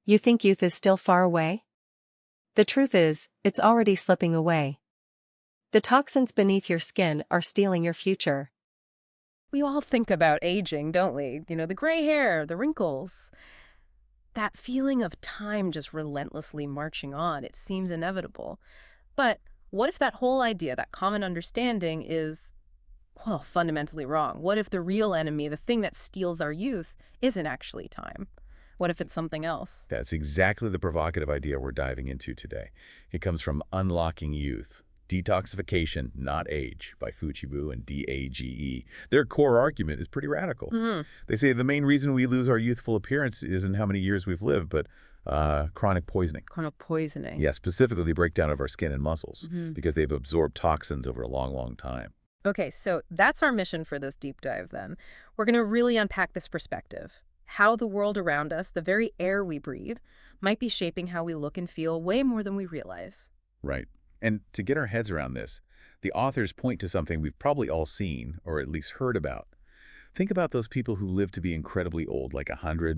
You think youth is still far away? The truth is, it's already slipping away. The toxins beneath your skin are stealing your future. We all think about aging, don't we? The gray hair, the wrinkles. That feeling of time just relentlessly marching on, it seems inevitable. But what if that whole idea, that common understanding is, well, fundamentally wrong? What if the real enemy, the thing that steals our youth, isn't actually time? What if it's something else? That's exactly the provocative idea we're diving into today. It comes from Unlocking Youth, Detoxification, Not Age, by Fuchibu and DAGE. Their core argument is pretty radical. They say the main reason we lose our youthful appearance isn't how many years we've lived, but chronic poisoning. Chronic poisoning. Yeah, specifically the breakdown of our skin and muscles, because they've absorbed toxins over a long, long time. Okay, so that's our mission for this deep dive then. We're going to really unpack this perspective. How the world around us, the very air we breathe, might be shaping how we look and feel way more than we realize. Right. And to get our heads around this, the authors point to something we've probably all seen, or at least heard about. Think about those people who live to be incredibly old, like 100,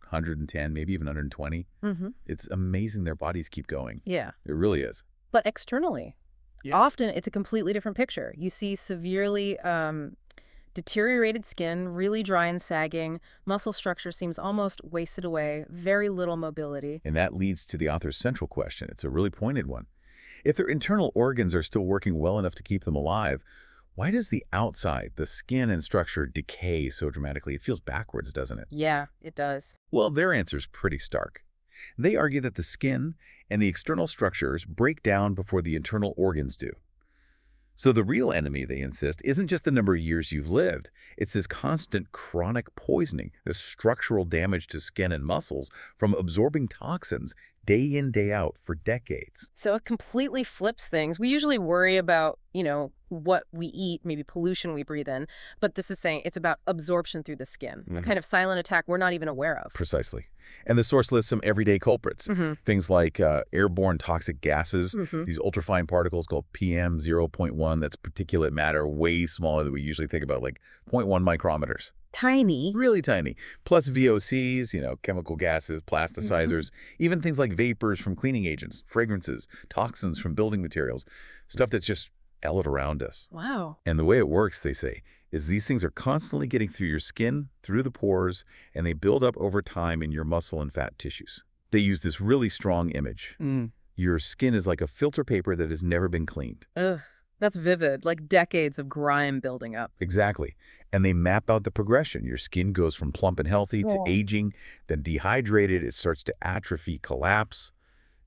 110, maybe even 120. It's amazing their bodies keep going. Yeah. It really is. But externally, often it's a completely different picture. You see severely deteriorated skin, really dry and sagging, muscle structure seems almost wasted away, very little mobility. And that leads to the author's central question. It's a really pointed one. If their internal organs are still working well enough to keep them alive, why does the outside, the skin and structure, decay so dramatically? It feels backwards, doesn't it? Yeah, it does. Well, their answer's pretty stark. They argue that the skin and the external structures break down before the internal organs do. So the real enemy, they insist, isn't just the number of years you've lived. It's this constant chronic poisoning, this structural damage to skin and muscles from absorbing toxins day in, day out for decades. So it completely flips things. We usually worry about, what we eat, maybe pollution we breathe in, but this is saying it's about absorption through the skin, a kind of silent attack we're not even aware of. Precisely. And the source lists some everyday culprits, things like airborne toxic gases, these ultrafine particles called PM 0.1, that's particulate matter way smaller than we usually think about, like 0.1 micrometers. Tiny. Really tiny. Plus VOCs, chemical gases, plasticizers, even things like vapors from cleaning agents, fragrances, toxins from building materials, stuff that's just all around us. Wow. And the way it works, they say, is these things are constantly getting through your skin, through the pores, and they build up over time in your muscle and fat tissues. They use this really strong image. Your skin is like a filter paper that has never been cleaned. Ugh, that's vivid, like decades of grime building up. Exactly. And they map out the progression. Your skin goes from plump and healthy to aging, then dehydrated, it starts to atrophy, collapse,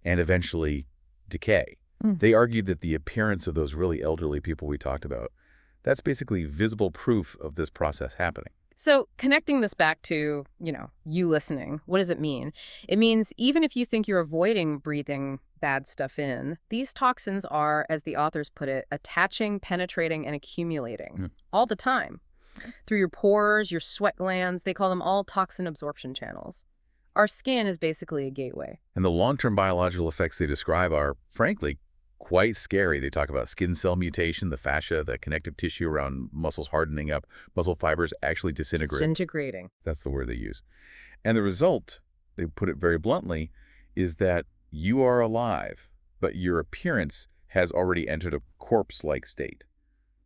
and eventually decay. They argue that the appearance of those really elderly people we talked about, that's basically visible proof of this process happening. So connecting this back to, you listening, what does it mean? It means even if you think you're avoiding breathing bad stuff in, these toxins are, as the authors put it, attaching, penetrating, and accumulating all the time. Through your pores, your sweat glands, they call them all toxin absorption channels. Our skin is basically a gateway. And the long-term biological effects they describe are, frankly, quite scary. They talk about skin cell mutation, the fascia, the connective tissue around muscles hardening up, muscle fibers actually disintegrating. Disintegrating. That's the word they use. And the result, they put it very bluntly, is that you are alive, but your appearance has already entered a corpse-like state.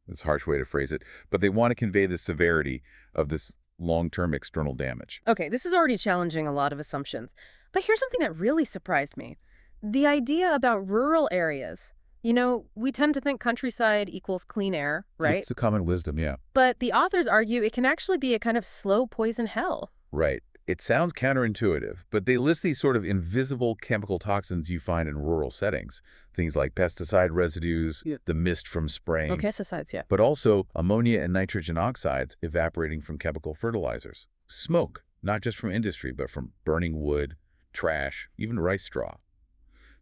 That's a harsh way to phrase it, but they want to convey the severity of this long-term external damage. Okay, this is already challenging a lot of assumptions. But here's something that really surprised me. The idea about rural areas. We tend to think countryside equals clean air, right? It's a common wisdom, yeah. But the authors argue it can actually be a kind of slow poison hell. Right. It sounds counterintuitive, but they list these sort of invisible chemical toxins you find in rural settings. Things like pesticide residues, the mist from spraying. Oh, pesticides, yeah. But also ammonia and nitrogen oxides evaporating from chemical fertilizers. Smoke, not just from industry, but from burning wood, trash, even rice straw.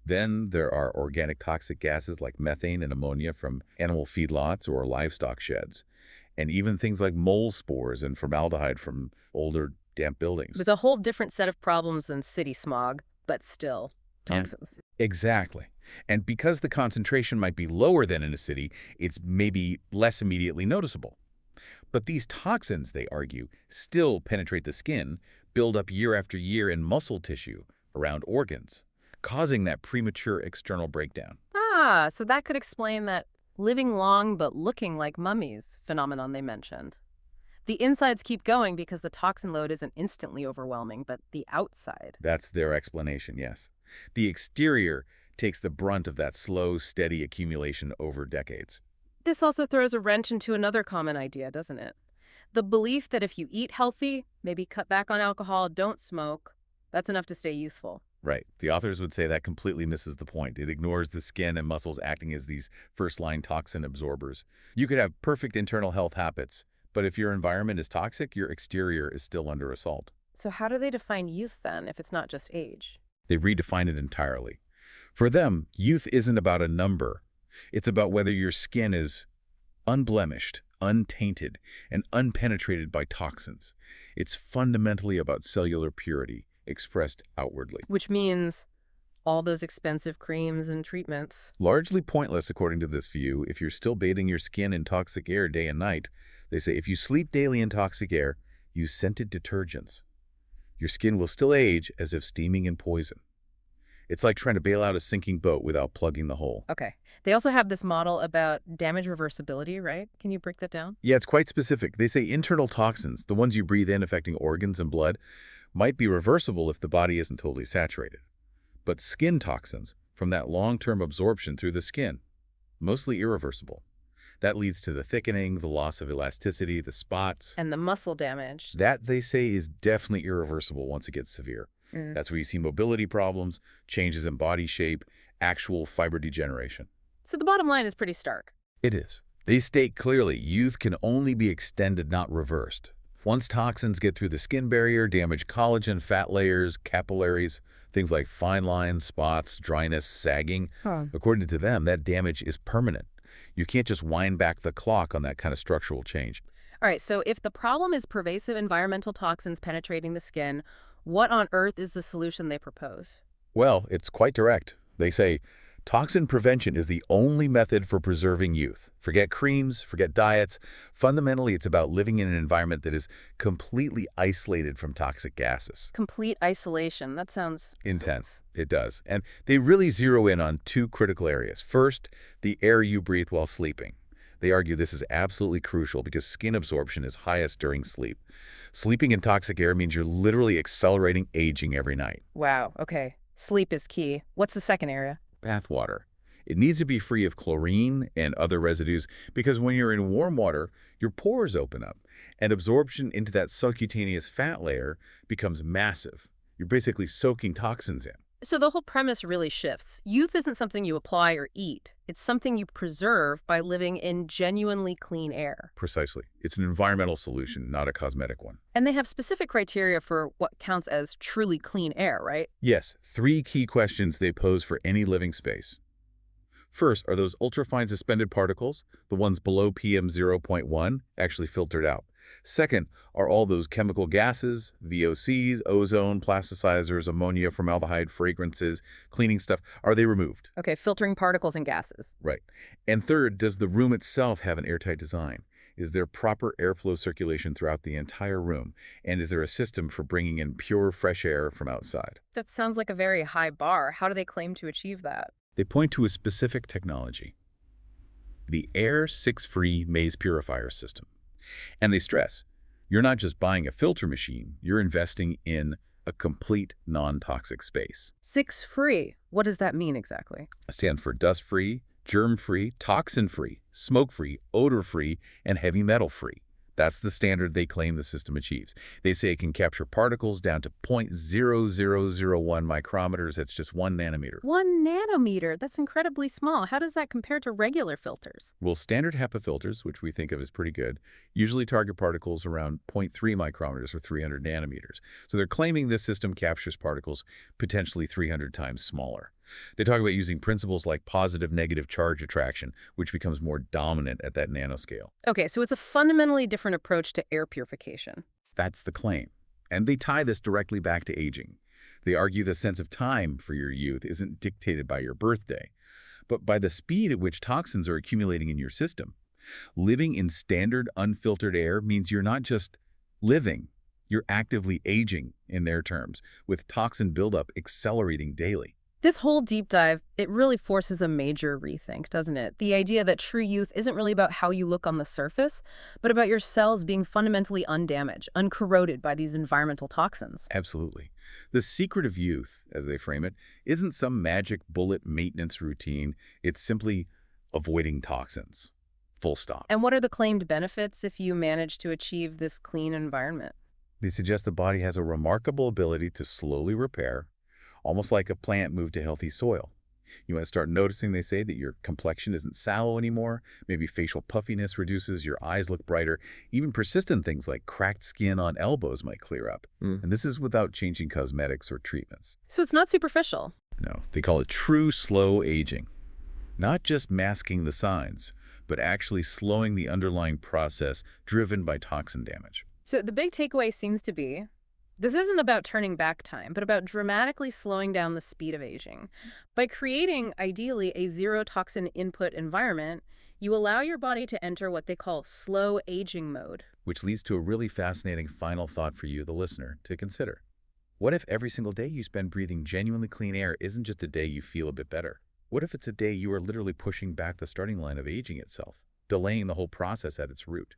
Then there are organic toxic gases like methane and ammonia from animal feedlots or livestock sheds. And even things like mold spores and formaldehyde from older damp buildings. There's a whole different set of problems than city smog, but still toxins. Exactly. And because the concentration might be lower than in a city, it's maybe less immediately noticeable. But these toxins, they argue, still penetrate the skin, build up year after year in muscle tissue, around organs, causing that premature external breakdown. Ah, so that could explain that living long but looking like mummies phenomenon they mentioned. The insides keep going because the toxin load isn't instantly overwhelming, but the outside. That's their explanation, yes. The exterior takes the brunt of that slow, steady accumulation over decades. This also throws a wrench into another common idea, doesn't it? The belief that if you eat healthy, maybe cut back on alcohol, don't smoke, that's enough to stay youthful. Right. The authors would say that completely misses the point. It ignores the skin and muscles acting as these first-line toxin absorbers. You could have perfect internal health habits, but if your environment is toxic, your exterior is still under assault. So how do they define youth then, if it's not just age? They redefine it entirely. For them, youth isn't about a number. It's about whether your skin is unblemished, untainted, and unpenetrated by toxins. It's fundamentally about cellular purity, expressed outwardly. Which means all those expensive creams and treatments. Largely pointless, according to this view, if you're still bathing your skin in toxic air day and night. They say if you sleep daily in toxic air, use scented detergents. Your skin will still age as if steaming in poison. It's like trying to bail out a sinking boat without plugging the hole. Okay. They also have this model about damage reversibility, right? Can you break that down? Yeah, it's quite specific. They say internal toxins, the ones you breathe in affecting organs and blood, might be reversible if the body isn't totally saturated. But skin toxins, from that long-term absorption through the skin, mostly irreversible. That leads to the thickening, the loss of elasticity, the spots. And the muscle damage. That, they say, is definitely irreversible once it gets severe. That's where you see mobility problems, changes in body shape, actual fiber degeneration. So the bottom line is pretty stark. It is. They state clearly youth can only be extended, not reversed. Once toxins get through the skin barrier, damage collagen, fat layers, capillaries, things like fine lines, spots, dryness, sagging. According to them, that damage is permanent. You can't just wind back the clock on that kind of structural change. All right, so if the problem is pervasive environmental toxins penetrating the skin, what on earth is the solution they propose? Well, it's quite direct. They say, toxin prevention is the only method for preserving youth. Forget creams, forget diets. Fundamentally, it's about living in an environment that is completely isolated from toxic gases. Complete isolation. That sounds intense. It does. And they really zero in on two critical areas. First, the air you breathe while sleeping. They argue this is absolutely crucial because skin absorption is highest during sleep. Sleeping in toxic air means you're literally accelerating aging every night. Wow, okay. Sleep is key. What's the second area? Bath water. It needs to be free of chlorine and other residues because when you're in warm water, your pores open up and absorption into that subcutaneous fat layer becomes massive. You're basically soaking toxins in. So the whole premise really shifts. Youth isn't something you apply or eat. It's something you preserve by living in genuinely clean air. Precisely. It's an environmental solution, not a cosmetic one. And they have specific criteria for what counts as truly clean air, right? Yes, 3 key questions they pose for any living space. First, are those ultrafine suspended particles, the ones below PM 0.1, actually filtered out? Second, are all those chemical gases, VOCs, ozone, plasticizers, ammonia, formaldehyde, fragrances, cleaning stuff, are they removed? Okay, filtering particles and gases. Right. And third, does the room itself have an airtight design? Is there proper airflow circulation throughout the entire room? And is there a system for bringing in pure, fresh air from outside? That sounds like a very high bar. How do they claim to achieve that? They point to a specific technology, the Air 6-Free Maze Purifier System. And they stress, you're not just buying a filter machine, you're investing in a complete non-toxic space. 6-free. What does that mean exactly? It stands for dust-free, germ-free, toxin-free, smoke-free, odor-free, and heavy metal-free. That's the standard they claim the system achieves. They say it can capture particles down to 0.0001 micrometers. That's just 1 nanometer. 1 nanometer? That's incredibly small. How does that compare to regular filters? Well, standard HEPA filters, which we think of as pretty good, usually target particles around 0.3 micrometers or 300 nanometers. So they're claiming this system captures particles potentially 300 times smaller. They talk about using principles like positive-negative charge attraction, which becomes more dominant at that nanoscale. Okay, so it's a fundamentally different approach to air purification. That's the claim. And they tie this directly back to aging. They argue the sense of time for your youth isn't dictated by your birthday, but by the speed at which toxins are accumulating in your system. Living in standard, unfiltered air means you're not just living, You're actively aging, in their terms, with toxin buildup accelerating daily. This whole deep dive, it really forces a major rethink, doesn't it? The idea that true youth isn't really about how you look on the surface, but about your cells being fundamentally undamaged, uncorroded by these environmental toxins. Absolutely. The secret of youth, as they frame it, isn't some magic bullet maintenance routine. It's simply avoiding toxins. Full stop. And what are the claimed benefits if you manage to achieve this clean environment? They suggest the body has a remarkable ability to slowly repair, almost like a plant moved to healthy soil. You might start noticing, they say, that your complexion isn't sallow anymore, maybe facial puffiness reduces, your eyes look brighter, even persistent things like cracked skin on elbows might clear up. And this is without changing cosmetics or treatments. So it's not superficial. No, they call it true slow aging. Not just masking the signs, but actually slowing the underlying process driven by toxin damage. So the big takeaway seems to be, this isn't about turning back time, but about dramatically slowing down the speed of aging. By creating, ideally, a zero-toxin input environment, you allow your body to enter what they call slow aging mode. Which leads to a really fascinating final thought for you, the listener, to consider. What if every single day you spend breathing genuinely clean air isn't just a day you feel a bit better? What if it's a day you are literally pushing back the starting line of aging itself, delaying the whole process at its root?